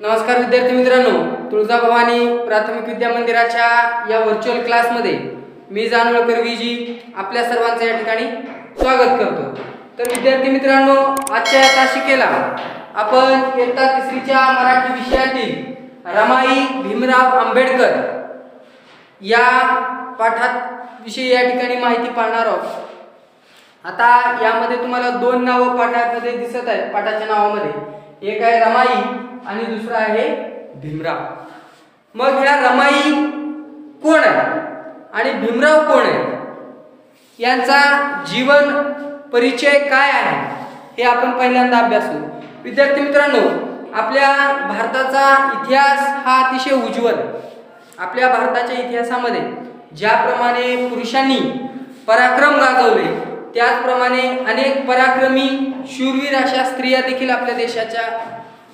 नमस्कार विद्यार्थी मित्रांनो, तुळजाभवानी प्राथमिक विद्या मंदिराच्या या व्हर्च्युअल क्लासमध्ये मी जानवळकर विजी आपल्या सर्वांचं या ठिकाणी स्वागत करतो। तर विद्यार्थी मित्रांनो, आजच्या या तासिकेला आपण इयत्ता तिसरीच्या मराठी विषयातील रमाई भीमराव आंबेडकर या पाठात विषयी या ठिकाणी माहिती पाहणार आहोत। आता यामध्ये तुम्हाला दोन नाव पाठामध्ये दिसत आहेत। पाठाच्या नावामध्ये एक आहे रमाई आणि दुसरा आहे भीमराव। मग ह्या रमाई कोण आहे आणि भीमराव कोण आहे, यांचा जीवन परिचय काय आहे हे आपण पहिल्यांदा अभ्यासू। विद्यार्थी मित्रांनो, आपल्या भारताचा इतिहास हा अतिशय उज्ज्वल आहे। आपल्या भारताच्या इतिहासामध्ये ज्याप्रमाणे पुरुषांनी पराक्रम गाजवले, त्याचप्रमाणे अनेक पराक्रमी शूरवीर अशा स्त्रिया देखील आपल्या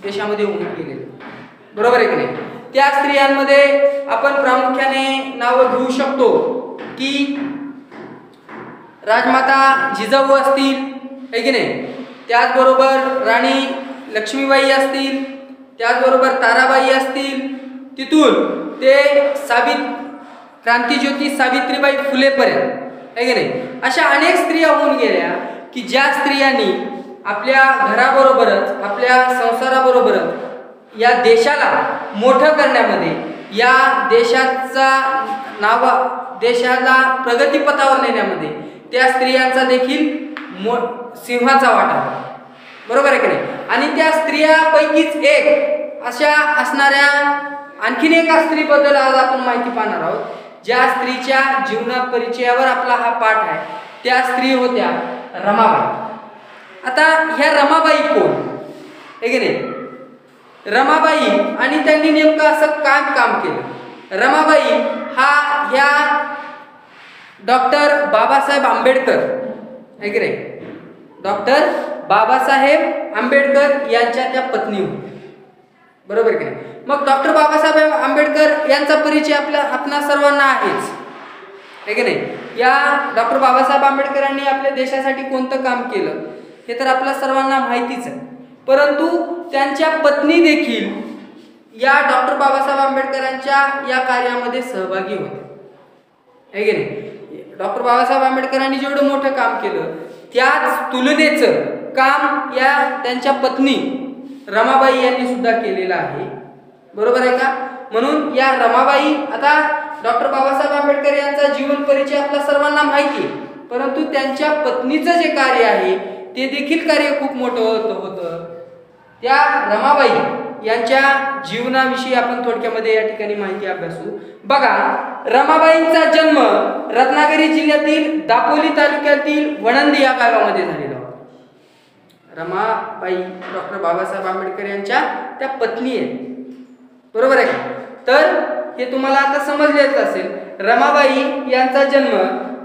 देशामध्ये होऊन गेलेल्या, बरोबर आहे की नाही। त्या स्त्रियांमध्ये आपण प्रामुख्याने नाव घेऊ शकतो की राजमाता जिजाऊ असतील, आहे की नाही, त्याचबरोबर राणी लक्ष्मीबाई असतील, त्याचबरोबर ताराबाई असतील, तिथून ते क्रांतिज्योती सावित्रीबाई फुलेपर्यंत, आहे की नाही, अशा अनेक स्त्रिया होऊन गेल्या की ज्या स्त्रियांनी आपल्या घराबरोबरच आपल्या संसाराबरोबरच या देशाला मोठं करण्यामध्ये, या देशाला प्रगतीपथावर नेण्यामध्ये त्या स्त्रियांचा देखील सिंहाचा वाटा आहे, बरोबर आहे की नाही। आणि त्या स्त्रियापैकीच एक अशा असणाऱ्या आणखीन एका स्त्रीबद्दल आज आपण माहिती पाहणार आहोत, ज्या स्त्रीच्या जीवना परिचयावर आपला हा पाठ आहे। त्या स्त्री होत्या रमाबाई। आता ह्या रमाबाई कोण, आहे की नाही। रमाबाई आणि त्यांनी नेमकं असं काम केलं। रमाबाई ह्या डॉक्टर बाबासाहेब आंबेडकर, आहे की नाही, डॉक्टर बाबासाहेब आंबेडकर यांच्या त्या पत्नी होत्या, बरोबर की नाही। मग डॉक्टर बाबासाहेब आंबेडकर यांचा परिचय आपणा सर्वांना आहेच, आहे की नाही। या डॉक्टर बाबासाहेब आंबेडकरांनी आपल्या देशासाठी कोणतं काम केलं हे तर आपल्या सर्वांना माहितीच आहे, परंतु त्यांच्या पत्नी देखील या डॉक्टर बाबासाहेब आंबेडकरांच्या या कार्यामध्ये सहभागी होत्या, आहे की नाही। डॉक्टर बाबासाहेब आंबेडकरांनी जेवढं मोठं काम केलं, त्याच तुलनेचं काम या त्यांच्या पत्नी रमाबाई यांनी सुद्धा केलेलं आहे, बरोबर आहे का। म्हणून या रमाबाई, आता डॉक्टर बाबासाहेब आंबेडकर यांचा जीवन परिचय आपल्या सर्वांना माहिती आहे, परंतु त्यांच्या पत्नीचं जे कार्य आहे ते देखील कार्य खूप मोठं होतं। त्या रमाबाई यांच्या जीवनाविषयी आपण थोडक्यामध्ये या ठिकाणी माहिती अभ्यासू। बघा, रमाबाईंचा जन्म रत्नागिरी जिल्ह्यातील दापोली तालुक्यातील वणंदी या गावामध्ये झालेला होता। रमाबाई डॉक्टर बाबासाहेब आंबेडकर यांच्या त्या पत्नी आहेत, बरोबर आहे का। तर हे तुम्हाला आता समजलेच असेल। रमाबाई यांचा जन्म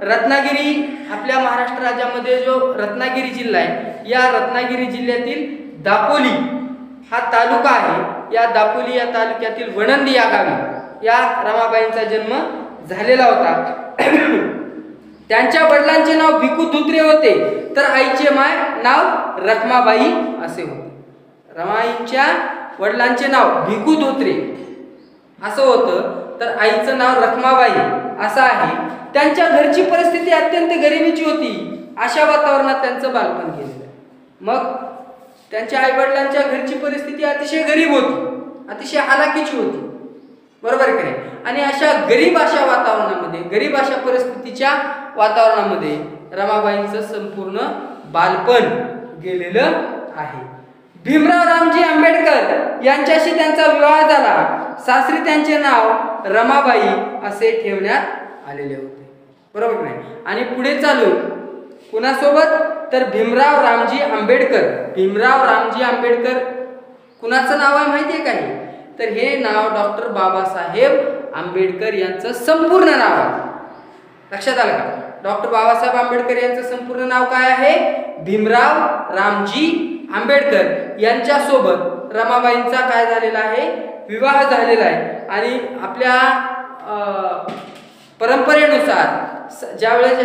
रत्नागिरी, आपल्या महाराष्ट्र राज्यामध्ये जो रत्नागिरी जिल्हा आहे, या रत्नागिरी जिल्ह्यातील दापोली हा तालुका आहे, या दापोली या तालुक्यातील वणंदी या गावी या रमाबाईंचा जन्म झालेला होता। त्यांच्या वडिलांचे नाव भिकू धोत्रे होते, तर आईचे नाव रखमाबाई असे होते। रमाईंच्या वडिलांचे नाव भिकू धोत्रे असं होतं, तर आईचं नाव रखमाबाई असं आहे। त्यांच्या घरची परिस्थिती अत्यंत गरिबीची होती, अशा वातावरणात त्यांचं बालपण गेलेलं। मग त्यांच्या आईवडिलांच्या घरची परिस्थिती अतिशय गरीब होती, अतिशय हालाकीची होती, बरोबर की नाही। आणि अशा गरीब अशा वातावरणामध्ये, गरीब अशा परिस्थितीच्या वातावरणामध्ये रमाबाईंचं संपूर्ण बालपण गेलेलं आहे। भीमराव रामजी आंबेडकर यांच्याशी त्यांचा विवाह झाला। सासरी त्यांचे नाव रमाबाई असे ठेवण्यात आलेले होते, बरोबर नाही। आणि पुढे चालून कुणासोबत, तर भीमराव रामजी आंबेडकर। भीमराव रामजी आंबेडकर कुणाचं नाव आहे माहिती आहे काही, तर हे नाव डॉक्टर बाबासाहेब आंबेडकर यांचं संपूर्ण नाव आहे। लक्षात आलं का। डॉक्टर बाबासाहेब आंबेडकर यांचं संपूर्ण नाव काय आहे, भीमराव रामजी आंबेडकर यांच्यासोबत रमाबाईंचा काय झालेला आहे, विवाह झालेला आहे। आणि आपल्या परंपरेनुसार ज्यावेळेस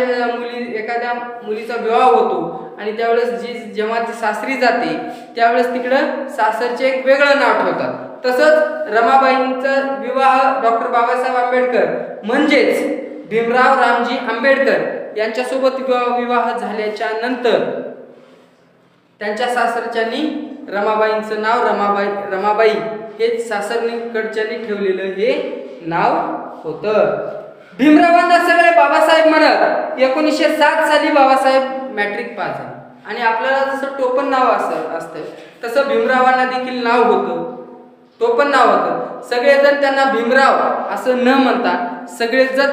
एखाद्या मुलीचा विवाह होतो आणि त्यावेळेस जेव्हा ती सासरी जाते, त्यावेळेस तिकडं सासरचे एक वेगळं नाव ठेवतात, तसंच रमाबाईंचा विवाह डॉक्टर बाबासाहेब आंबेडकर म्हणजेच भीमराव रामजी आंबेडकर यांच्यासोबत विवाह झाल्याच्या नंतर त्यांच्या सासरच्यांनी रमाबाईंचं नाव रमाबाई हे सासरकडच्यांनी ठेवलेलं हे नाव होतं. भीमरावांना सगळे बाबासाहेब म्हणत 1907 साली बाबासाहेब मॅट्रिक पास झाले आणि आपल्याला जसं टोपण नाव असतं तसं भीमरावांना देखील नाव होतं, टोपण नाव होतं. सगळेजण त्यांना भीमराव असं न म्हणता सगळेजण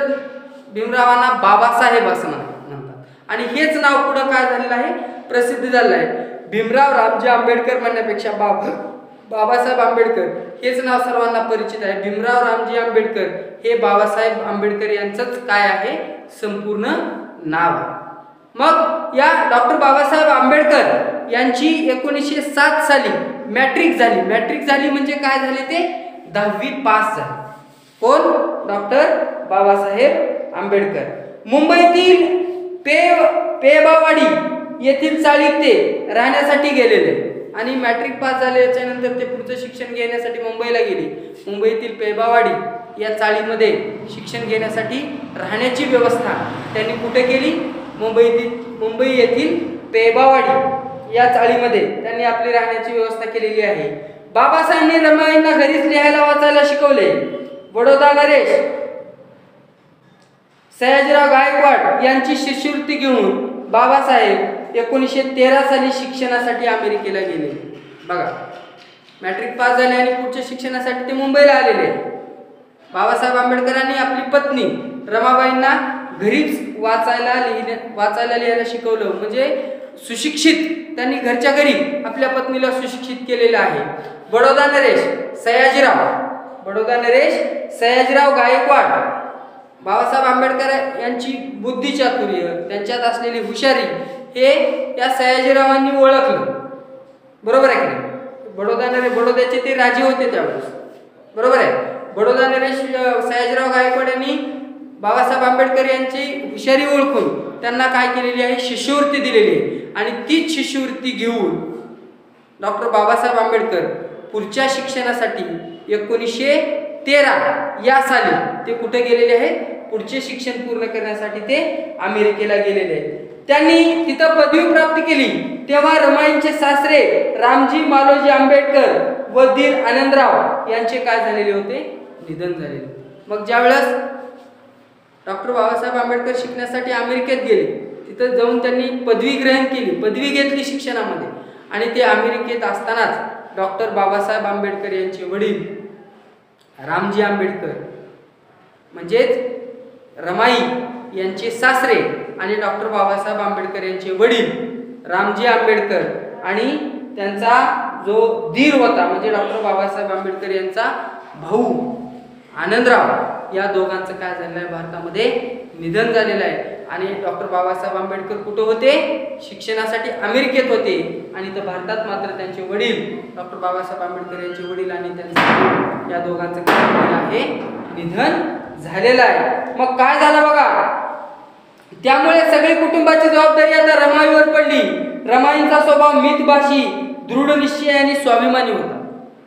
भीमरावांना बाबासाहेब असं म्हणतात आणि हेच नाव पुढं काय झालेलं आहे, प्रसिद्ध झालेलं आहे. भीमराव रामजी आंबेडकर म्हणण्यापेक्षा बाबासाहेब आंबेडकर हेच नाव सर्वांना परिचित आहे. भीमराव रामजी आंबेडकर हे बाबासाहेब आंबेडकर यांचंच काय आहे, संपूर्ण नाव आहे. मग या डॉक्टर बाबासाहेब आंबेडकर यांची 1907 साली मॅट्रिक झाली म्हणजे काय झाले, ते 10वी पास झाले. कोण, डॉक्टर बाबासाहेब आंबेडकर. मुंबईतील पेबावाडी येथील चाळीत ते राहण्यासाठी गेलेले आणि मॅट्रिक पास झाल्याच्या नंतर ते पुढचं शिक्षण घेण्यासाठी मुंबईला गेले. मुंबईतील पेबावाडी या चाळीमध्ये शिक्षण घेण्यासाठी राहण्याची व्यवस्था त्यांनी कुठे केली, मुंबई येथील पेबावाडी या चाळीमध्ये त्यांनी आपली राहण्याची व्यवस्था केलेली आहे. बाबासाहेबांनी रमाईंना घरीच लिहायला वाचायला शिकवले. बडोदा नरेश सयाजीराव गायकवाड यांची शिष्यवृत्ती घेऊन बाबासाहेब 1913 साली शिक्षणासाठी अमेरिकेला गेले. बघा, मॅट्रिक पास झाले आणि पुढच्या शिक्षणासाठी ते मुंबईला आलेले. बाबासाहेब आंबेडकरांनी आपली पत्नी रमाबाईंना घरीच वाचायला लिहायला शिकवलं, म्हणजे सुशिक्षित त्यांनी घरच्या घरी आपल्या पत्नीला सुशिक्षित केलेलं आहे. बडोदा नरेश सयाजीराव गायकवाड बाबासाहेब आंबेडकर यांची बुद्धिचातुर्य, त्यांच्यात असलेली हुशारी हे या सयाजीरावांनी ओळखलं. बरोबर आहे की नाही. बडोद्याचे ते राजे होते त्यावेळेस. बरोबर आहे. बडोदा नरेश सयाजीराव गायकवाड यांनी बाबासाहेब आंबेडकर यांची हुशारी ओळखून त्यांना काय केलेली आहे, शिष्यवृत्ती दिलेली आहे आणि तीच शिष्यवृत्ती घेऊन डॉक्टर बाबासाहेब आंबेडकर पुढच्या शिक्षणासाठी 1913 या साली ते कुठे गेलेले आहेत, पुढचे शिक्षण पूर्ण करण्यासाठी ते अमेरिकेला गेलेले आहेत. त्यांनी तिथं पदवी प्राप्त केली तेव्हा रमाईंचे सासरे रामजी मालोजी आंबेडकर व दीर आनंदराव यांचे काय झालेले होते, निधन झालेले. मग ज्यावेळेस डॉक्टर बाबासाहेब आंबेडकर शिकण्यासाठी अमेरिकेत गेले, तिथं जाऊन त्यांनी पदवी ग्रहण केली, पदवी घेतली शिक्षणामध्ये आणि ते अमेरिकेत असतानाच डॉक्टर बाबासाहेब आंबेडकर यांचे वडील रामजी आंबेडकर म्हणजेच रमाई यांचे सासरे आणि डॉक्टर बाबासाहेब आंबेडकर यांचे वडील रामजी आंबेडकर आणि त्यांचा जो दीर होता म्हणजे डॉक्टर बाबासाहेब आंबेडकर यांचा भाऊ आनंदराव, या दोघांचं काय झालेलं आहे, भारतामध्ये निधन झालेलं आहे. आणि डॉक्टर बाबासाहेब आंबेडकर कुठे होते, शिक्षणासाठी अमेरिकेत होते आणि तर भारतात मात्र त्यांचे वडील डॉक्टर बाबासाहेब आंबेडकर यांचे वडील आणि त्यांचे या दोघांचं काय झालेलं आहे, निधन झालेलं आहे. मग काय झालं बघा, त्यामुळे सगळी कुटुंबाची जबाबदारी आता रमाईवर पडली. रमाईंचा स्वभाव मितभाषी, दृढनिश्चय आणि स्वाभिमानी होता.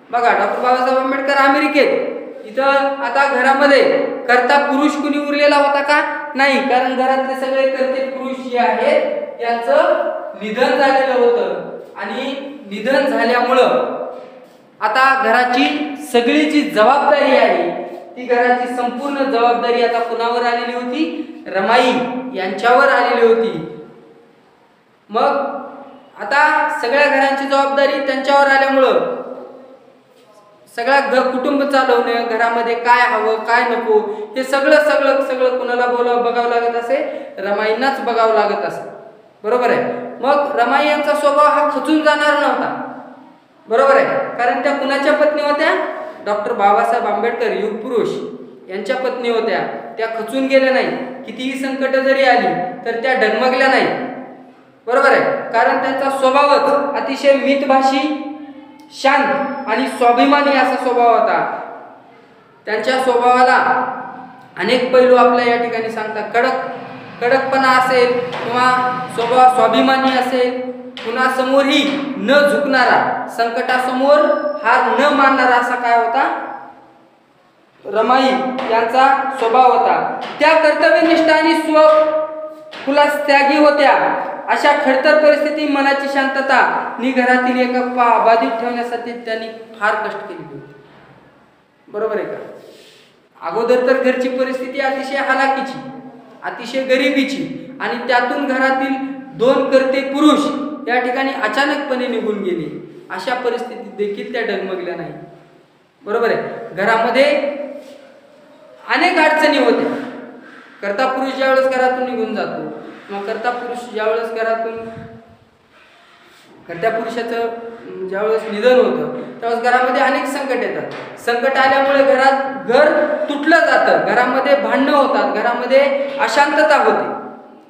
बघा, डॉक्टर बाबासाहेब आंबेडकर अमेरिकेत, इथं आता घरामध्ये करता पुरुष कुणी उरलेला होता का, नाही, कारण घरातले सगळे करते पुरुष जे आहेत त्यांचं निधन झालेलं होतं आणि निधन झाल्यामुळं आता घराची सगळी जी जबाबदारी आहे ती घराची संपूर्ण जबाबदारी आता कुणावर आलेली होती, रमाई यांच्यावर आलेली होती. मग आता सगळ्या घरांची जबाबदारी त्यांच्यावर आल्यामुळं सगळ्या कुटुंब चालवणं, घरामध्ये काय हवं काय नको हे सगळं कुणाला बघावं लागत असे, रमाईंनाच बघावं लागत असे. बरोबर आहे. मग रमाई यांचा स्वभाव हा खचून जाणार नव्हता. बरोबर आहे, कारण त्या कुणाच्या पत्नी होत्या, डॉक्टर बाबासाहेब आंबेडकर युगपुरुष यांच्या पत्नी होत्या. त्या खचून गेल्या नाही, कितीही संकट जरी आली तर त्या डगमगल्या नाही. बरोबर आहे, कारण त्यांचा स्वभावच अतिशय मितभाषी, शांत आणि स्वाभिमानी असा स्वभाव होता. त्यांच्या स्वभावाला अनेक पैलू आपल्या या ठिकाणी सांगतात. कडकपणा असेल किंवा स्वभाव स्वाभिमानी असेल कुणासमोरही न झुकणारा, संकटासमोर हार न मानणारा असा काय होता, रमाई यांचा स्वभाव होता. त्या कर्तव्यनिष्ठ आणि स्वखुलास त्यागी होत्या. अशा खडतर परिस्थिती मनाची शांतता नि घरातील एका बाधित ठेवण्यासाठी त्यांनी फार कष्ट केले होते. बरोबर आहे का? अगोदर तर घरची परिस्थिती अतिशय हालाकीची, अतिशय गरिबीची, आणि त्यातून घरातील 2 कर्ते पुरुष या ठिकाणी अचानकपणे निघून गेले. अशा परिस्थितीत देखील त्या डगमगल्या नाही. बरोबर आहे? घरामध्ये अनेक अडचणी होत्या. कर्ता पुरुष ज्यावेळेस घरातून निघून जातो, किंवा कर्ता पुरुष ज्यावेळेस घरातून, कर्त्या पुरुषाचं ज्यावेळेस निधन होतं त्यावेळेस घरामध्ये अनेक संकट येतात. संकट आल्यामुळे घर तुटलं जातं, घरामध्ये भांडणं होतात, घरामध्ये अशांतता होते.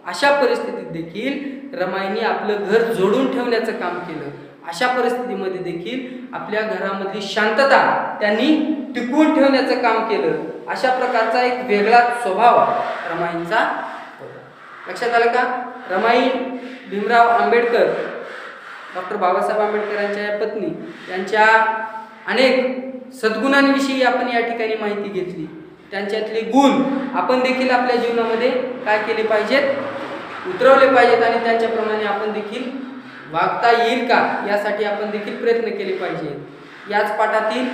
अशा परिस्थितीत देखील रमाईने आपलं घर जोडून ठेवण्याचं काम केलं. अशा परिस्थितीमध्ये देखील आपल्या घरामधली शांतता त्यांनी टिकवून ठेवण्याचं काम केलं. अशा प्रकारचा एक वेगळा स्वभाव रमाईंचा होता. लक्षात आलं का? रमाई भीमराव आंबेडकर, डॉक्टर बाबासाहेब आंबेडकर यांच्या पत्नी, यांच्या अनेक सद्गुणांविषयी आपण या ठिकाणी माहिती घेतली. त्यांच्यातले गुण आपण देखील आपल्या जीवनामध्ये काय केले पाहिजेत, उतरवले पाहिजेत, आणि त्यांच्याप्रमाणे आपण देखील वागता येईल का यासाठी आपण देखील प्रयत्न केले पाहिजेत. याच पाठातील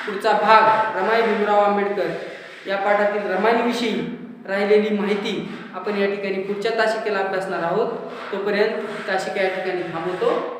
पुढचा भाग रमाई भीमराव आंबेडकर या पाठातील रमाईविषयी राहिलेली माहिती आपण या ठिकाणी पुढच्या तासिकेला अभ्यासणार आहोत. तोपर्यंत तासिका या ठिकाणी थांबवतो.